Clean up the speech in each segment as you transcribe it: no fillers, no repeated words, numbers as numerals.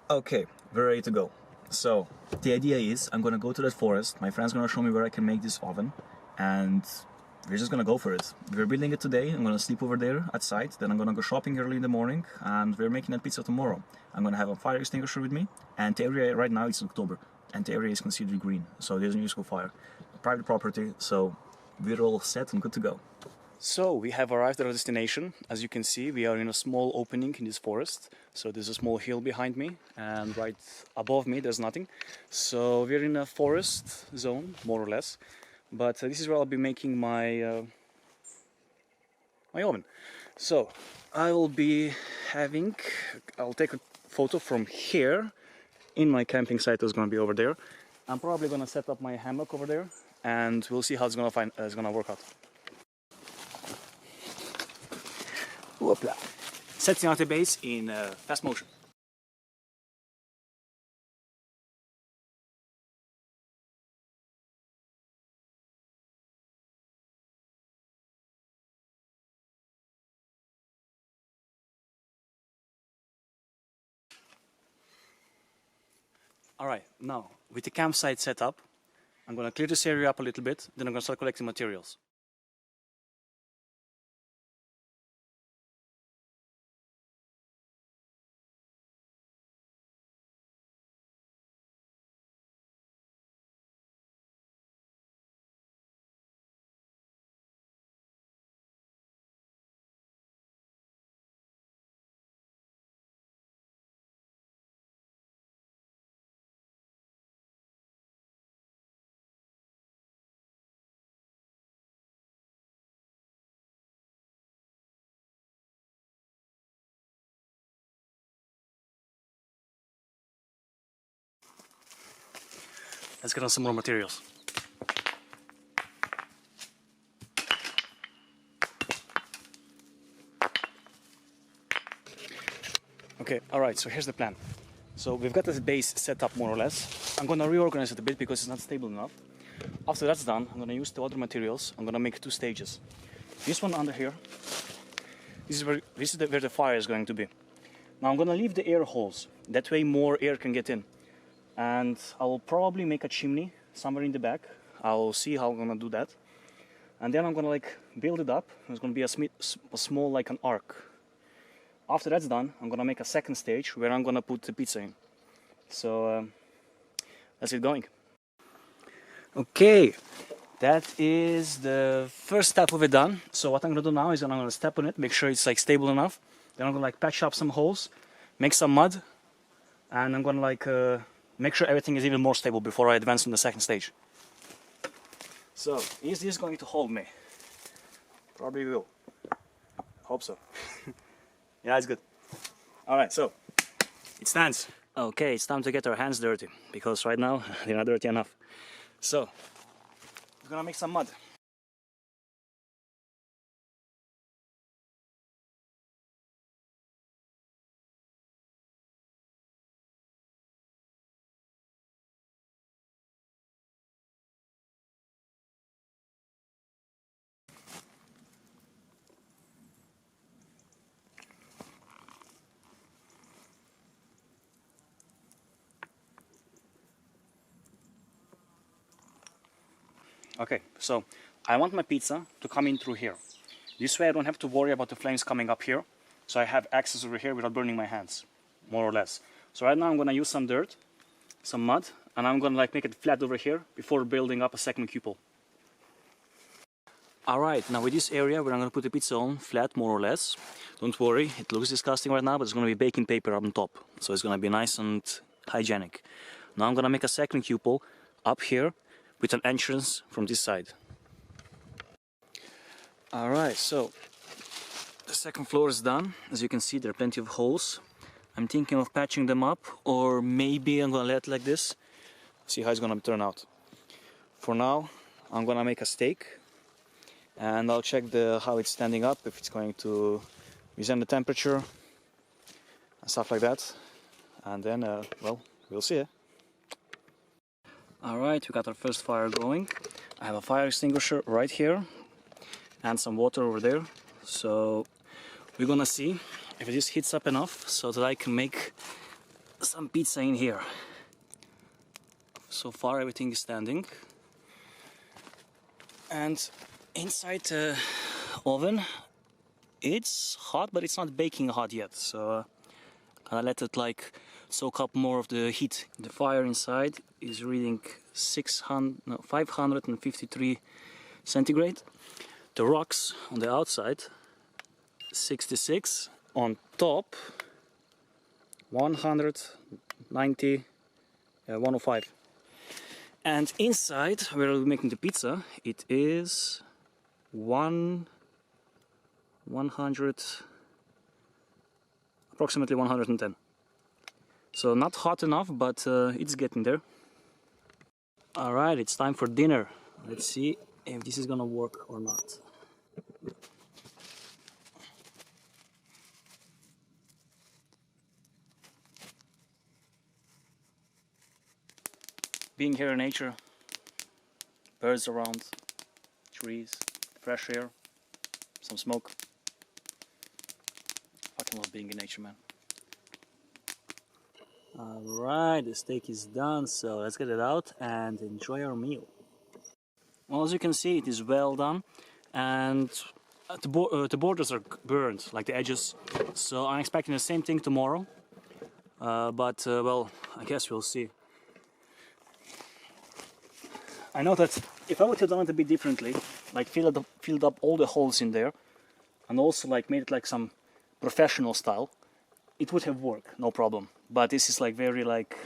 Okay, we're ready to go. So, the idea is I'm gonna go to that forest, my friend's gonna show me where I can make this oven, and we're just gonna go for it. We're building it today, I'm gonna sleep over there at site, then I'm gonna go shopping early in the morning, and we're making that pizza tomorrow. I'm gonna have a fire extinguisher with me, and the area right now it's October, and the area is considered green, so there's no use for fire. Private property, so we're all set and good to go. So we have arrived at our destination. As you can see, we are in a small opening in this forest. So there's a small hill behind me, and right above me there's nothing. So we're in a forest zone, more or less. But this is where I'll be making my my oven. So I'll take a photo from here. In my camping site is going to be over there. I'm probably going to set up my hammock over there, and we'll see how it's going to work out. Whoopla. Setting out the base in fast motion. Alright, now with the campsite set up, I'm going to clear this area up a little bit, then I'm going to start collecting materials. Let's get on some more materials. Okay, alright, so here's the plan. So we've got this base set up more or less. I'm gonna reorganize it a bit because it's not stable enough. After that's done, I'm gonna use the other materials. I'm gonna make two stages. This one under here, this is where the fire is going to be. Now I'm gonna leave the air holes. That way more air can get in. And I'll probably make a chimney somewhere in the back. I'll see how I'm gonna do that. And then I'm gonna like build it up. It's gonna be a small like an arc. After that's done, I'm gonna make a second stage where I'm gonna put the pizza in. So let's get going. Okay, that is the first step of it done. So what I'm gonna do now is I'm gonna step on it, make sure it's like stable enough. Then I'm gonna like patch up some holes, make some mud, and I'm gonna like make sure everything is even more stable before I advance on the second stage. So, is this going to hold me? Probably will. Hope so. Yeah, it's good. Alright, so it stands. Okay, it's time to get our hands dirty because right now they're not dirty enough. So, we're gonna make some mud. Okay, so I want my pizza to come in through here. This way I don't have to worry about the flames coming up here. So I have access over here without burning my hands, more or less. So right now I'm gonna use some dirt, some mud, and I'm gonna like make it flat over here before building up a second cupola. Alright, now with this area where I'm gonna put the pizza on, flat more or less. Don't worry, it looks disgusting right now, but there's gonna be baking paper up on top. So it's gonna be nice and hygienic. Now I'm gonna make a second cupola up here with an entrance from this side. Alright, so the second floor is done. As you can see, there are plenty of holes. I'm thinking of patching them up, or maybe I'm gonna let it like this. See how it's gonna turn out. For now, I'm gonna make a stake, and I'll check how it's standing up, if it's going to withstand the temperature and stuff like that. And then, well, we'll see. Alright, we got our first fire going. I have a fire extinguisher right here and some water over there. So we're gonna see if it just heats up enough so that I can make some pizza in here. So far everything is standing. And inside the oven, it's hot, but it's not baking hot yet. So I let it like soak up more of the heat. The fire inside is reading 553 centigrade. The rocks on the outside 66, on top 190, 105. And inside, where we're making the pizza, it is 100, approximately 110. So not hot enough, but it's getting there. Alright, it's time for dinner. Let's see if this is gonna work or not. Being here in nature, birds around, trees, fresh air, some smoke. Fucking love being in nature, man. Alright, the steak is done, so let's get it out and enjoy our meal. Well, as you can see, it is well done, and the borders are burned, like the edges, so I'm expecting the same thing tomorrow, well, I guess we'll see. I know that if I would have done it a bit differently, like filled up all the holes in there, and also like made it like some professional style, it would have worked, no problem. But this is like very like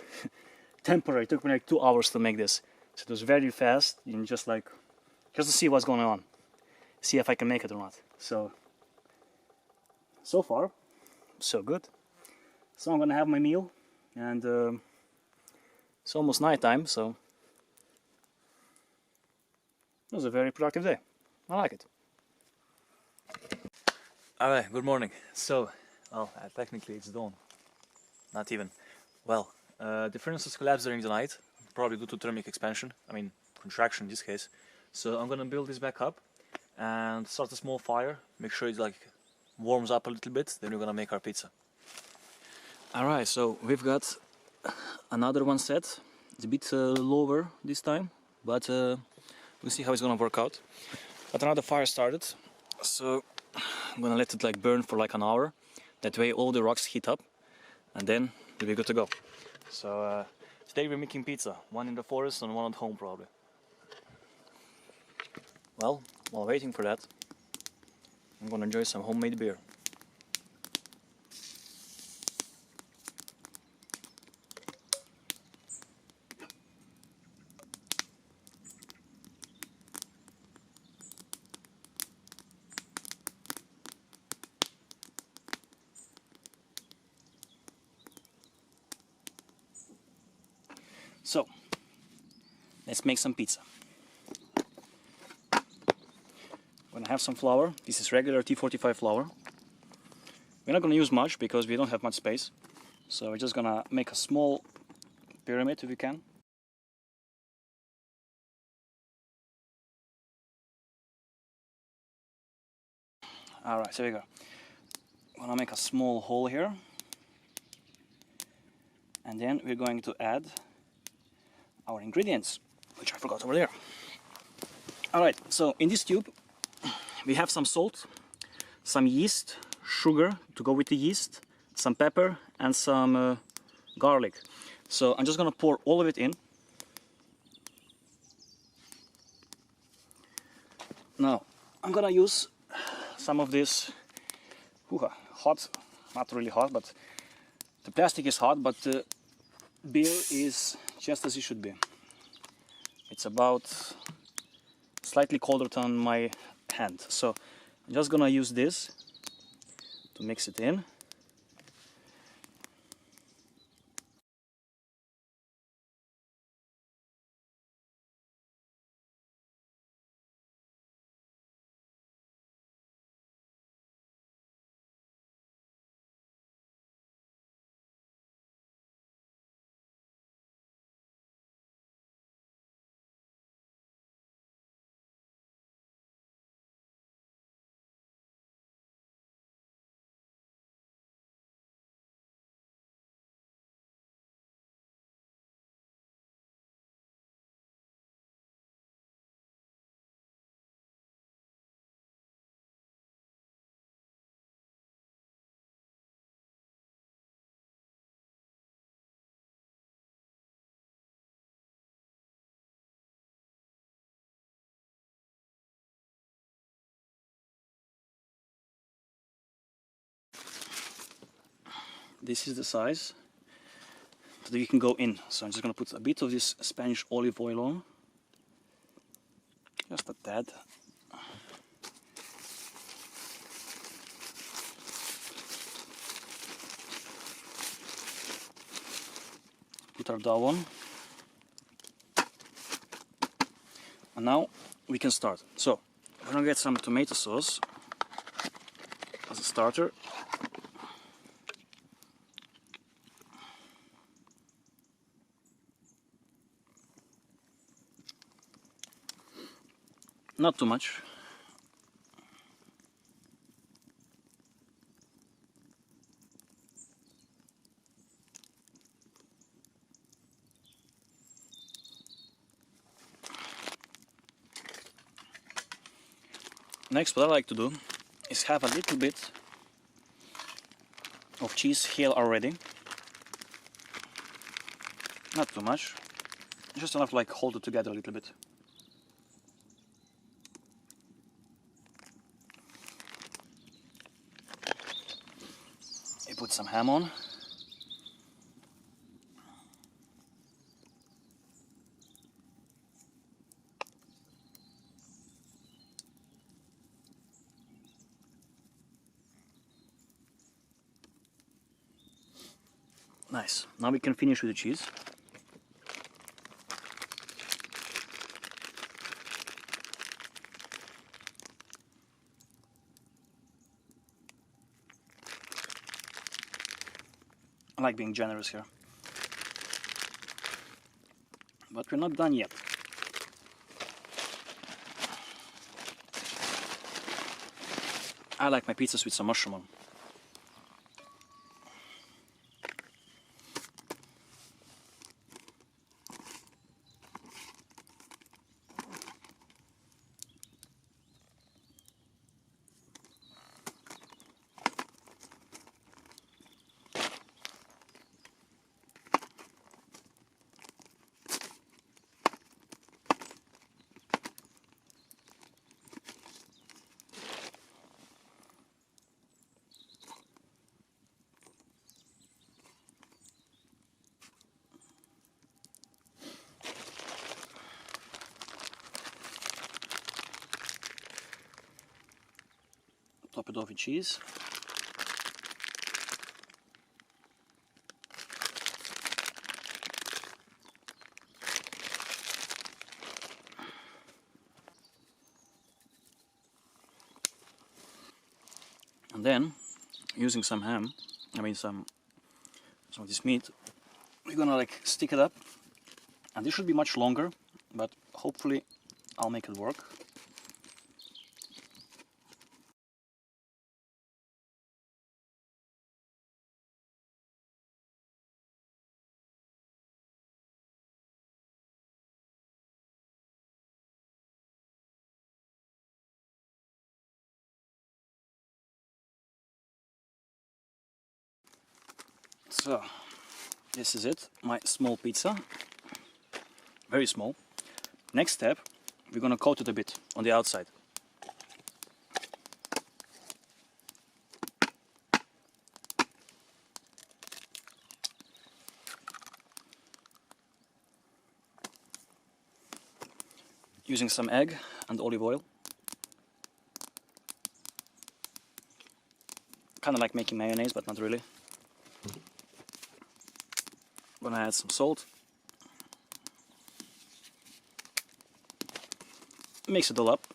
temporary. It took me like 2 hours to make this, so it was very fast. And just to see what's going on, see if I can make it or not. So far, so good. So I'm gonna have my meal, and it's almost night time, so. It was a very productive day. I like it. Alright, good morning. So, well, technically it's dawn. Not even. Well, the furnaces collapsed during the night, probably due to thermic expansion, I mean contraction in this case. So I'm gonna build this back up and start a small fire, make sure it like warms up a little bit, then we're gonna make our pizza. Alright, so we've got another one set. It's a bit lower this time, but we'll see how it's gonna work out. But another fire started, so I'm gonna let it like burn for like an hour. That way all the rocks heat up, and then we'll be good to go. So today we're making pizza, one in the forest and one at home probably. Well, while waiting for that, I'm gonna enjoy some homemade beer. So, let's make some pizza. I'm gonna have some flour. This is regular T45 flour. We're not gonna use much because we don't have much space. So we're just gonna make a small pyramid if we can. Alright, so we go. I'm gonna make a small hole here. And then we're going to add our ingredients, which I forgot over there. Alright, so in this tube we have some salt, some yeast, sugar to go with the yeast, some pepper and some garlic. So I'm just gonna pour all of it in. Now I'm gonna use some of this hot, not really hot, but the plastic is hot, but the beer is just as it should be. It's about slightly colder than my hand. So I'm just gonna use this to mix it in. this is the size that you can go in. So I'm just gonna put a bit of this Spanish olive oil on, just a tad. Put our dough on, and now we can start. So I'm gonna get some tomato sauce as a starter. Not too much. Next, what I like to do is have a little bit of cheese here already. Not too much, just enough to like hold it together a little bit. You put some ham on. Nice. Now we can finish with the cheese. I like being generous here. But we're not done yet. I like my pizzas with some mushroom on. Top it off with cheese. And then, using some ham, some of this meat, we're gonna like stick it up. And this should be much longer, but hopefully I'll make it work. So, this is it, my small pizza, very small. Next step, we're gonna coat it a bit on the outside. Using some egg and olive oil. Kind of like making mayonnaise, but not really. Gonna add some salt. Mix it all up.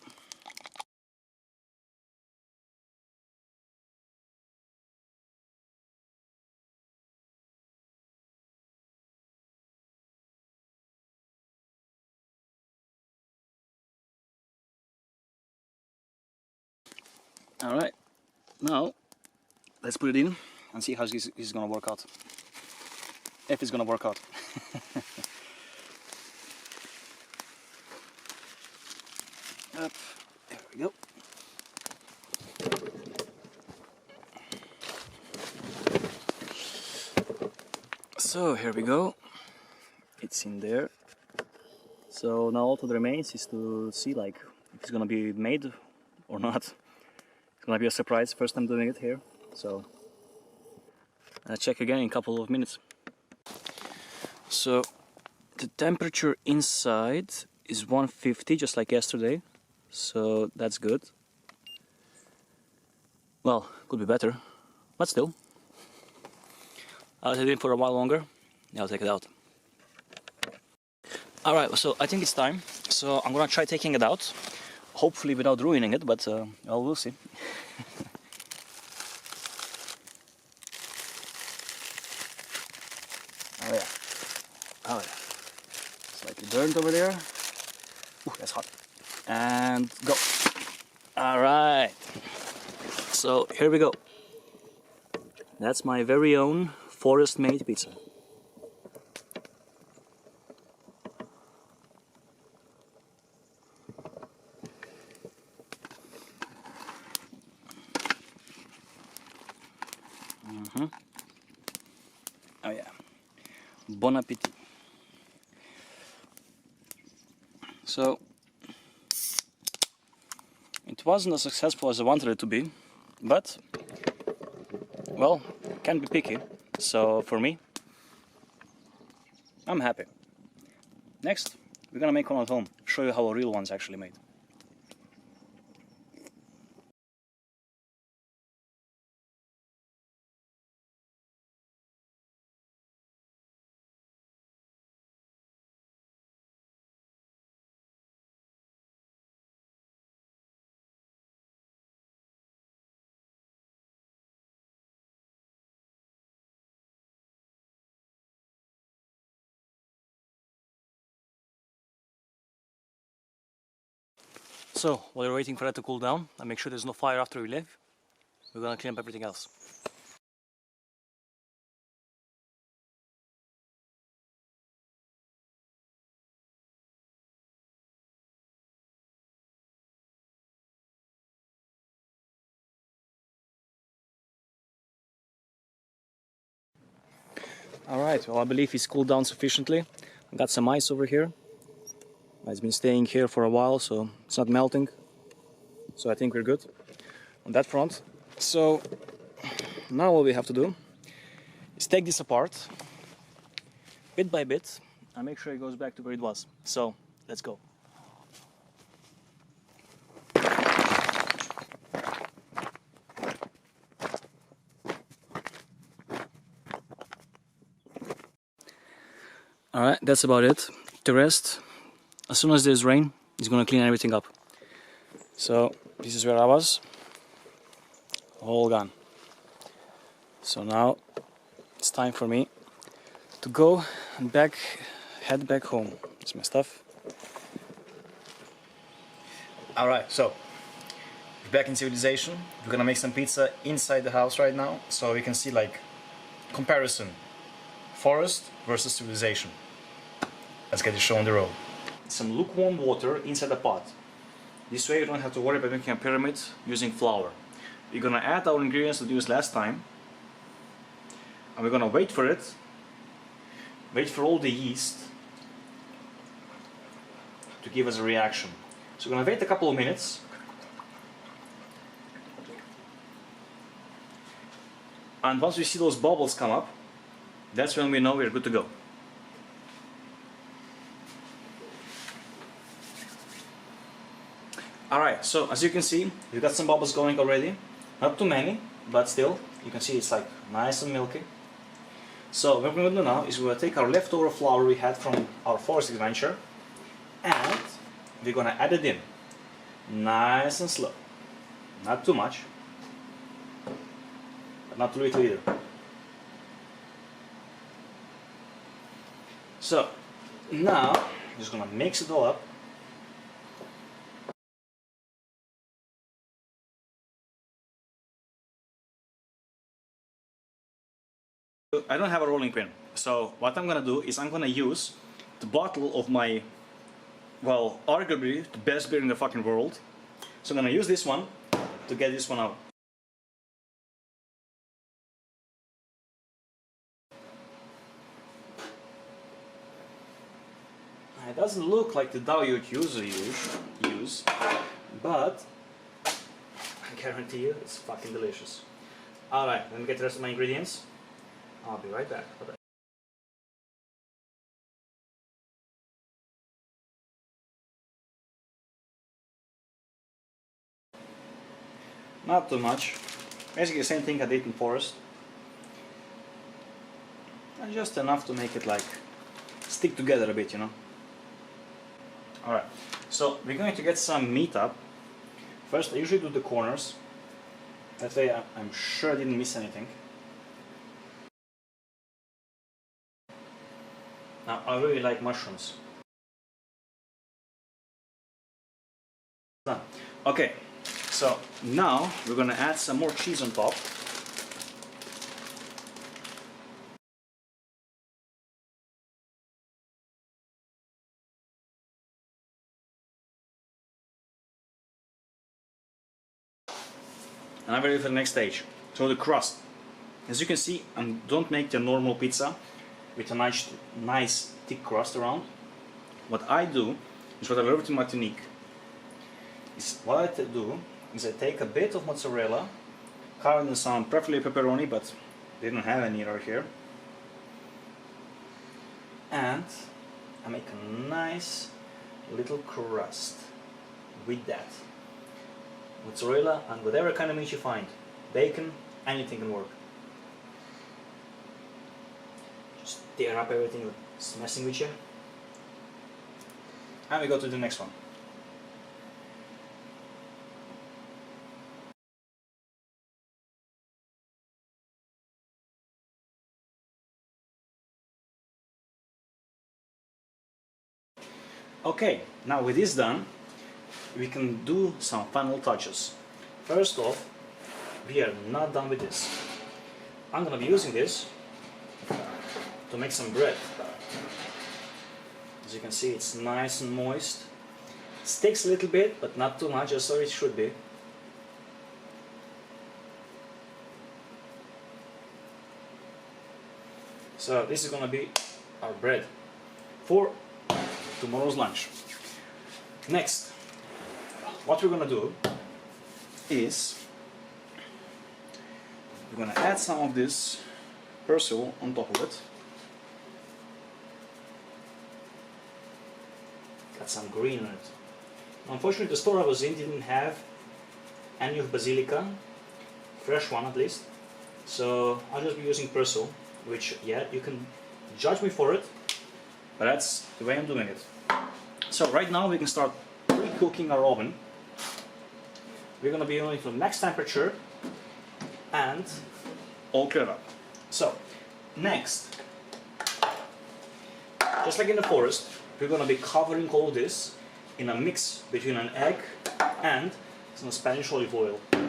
Alright, now let's put it in and see how this is gonna work out. If it's gonna work out. Up, there we go. So here we go. It's in there. So now all that remains is to see like if it's gonna be made or not. It's gonna be a surprise. First time doing it here. So I'll check again in a couple of minutes. So the temperature inside is 150, just like yesterday, so that's good. Well, could be better, but still. I'll let it in for a while longer, then I'll take it out. Alright, so I think it's time, so I'm gonna try taking it out, hopefully without ruining it, but well, we'll see. Oh yeah, oh yeah, slightly burnt over there. Ooh, that's hot. And go. Alright, so here we go. That's my very own forest-made pizza. Oh yeah, bon appetit. So, it wasn't as successful as I wanted it to be, but, well, can be picky, so for me, I'm happy. Next, we're gonna make one at home, show you how a real one's actually made. So, while you're waiting for that to cool down and make sure there's no fire after we leave, we're gonna clean up everything else. Alright, well I believe it's cooled down sufficiently. I got some ice over here. It's been staying here for a while, so it's not melting. So I think we're good on that front. So now what we have to do is take this apart bit by bit and make sure it goes back to where it was. So let's go. Alright, that's about it. The rest, as soon as there's rain, it's gonna clean everything up. So this is where I was, all gone. So now it's time for me to go and head back home. It's my stuff. Alright, so we're back in civilization. We're gonna make some pizza inside the house right now, so you can see like comparison, forest versus civilization. Let's get the show on the road. Some lukewarm water inside the pot. This way you don't have to worry about making a pyramid using flour. We're gonna add our ingredients that we used last time, and we're gonna wait for it. Wait for all the yeast to give us a reaction. So we're gonna wait a couple of minutes. And once we see those bubbles come up, that's when we know we're good to go. Alright, so as you can see, we've got some bubbles going already. Not too many, but still, you can see it's like nice and milky. So what we're going to do now is we're going to take our leftover flour we had from our forest adventure, and we're going to add it in. Nice and slow. Not too much, but not too little either. So now, I'm just going to mix it all up. I don't have a rolling pin, so what I'm gonna do is I'm gonna use the bottle of my, well, arguably the best beer in the fucking world. So I'm gonna use this one to get this one out. It doesn't look like the dough you'd usually use, but I guarantee you it's fucking delicious. Alright, let me get the rest of my ingredients. I'll be right back. Not too much. Basically the same thing I did in forest. And just enough to make it like stick together a bit, you know. Alright, so we're going to get some meat up. First I usually do the corners. That way I'm sure I didn't miss anything. Now I really like mushrooms. Done. Okay, so now we're gonna add some more cheese on top. And I'm ready for the next stage. So the crust. As you can see, I don't make the normal pizza with a nice thick crust around. What I do is what I learned in Martinique. What I do is I take a bit of mozzarella, carved in some preferably pepperoni, but they don't have any right here. And I make a nice little crust with that. Mozzarella and whatever kind of meat you find. Bacon, anything can work. Just tear up everything that's messing with you. And we go to the next one. Okay, now with this done, we can do some final touches. First off, we are not done with this. I'm gonna be using this to make some bread. As you can see, it's nice and moist. Sticks a little bit, but not too much, just so it should be. So this is gonna be our bread for tomorrow's lunch. Next, what we're gonna do is we're gonna add some of this persil on top of it. Got some green on it. Unfortunately, the store I was in didn't have any of basilica, fresh one at least. So I'll just be using persil, which, yeah, you can judge me for it, but that's the way I'm doing it. So right now we can start pre-cooking our oven. We're going to be only to the max temperature and all cleared up. So next, just like in the forest, we're going to be covering all this in a mix between an egg and some Spanish olive oil. There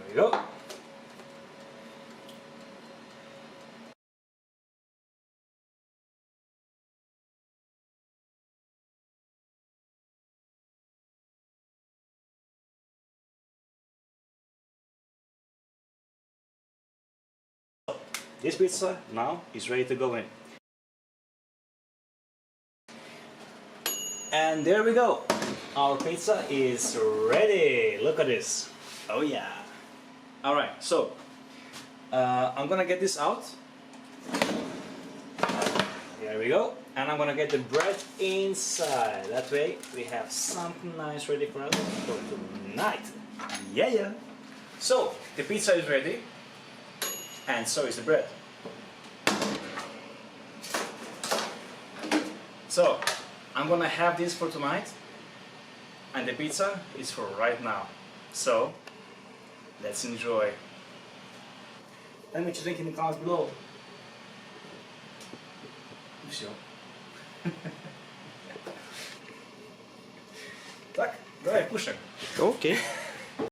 we go. This pizza now is ready to go in. And there we go. Our pizza is ready. Look at this. Oh yeah. Alright, so I'm gonna get this out. There we go. And I'm gonna get the bread inside. That way we have something nice ready for us for tonight. Yeah. So the pizza is ready. And so is the bread. So I'm gonna have this for tonight, and the pizza is for right now. So let's enjoy. Tell me what you think in the comments below. Все. Так, давай, кушаем. Окей.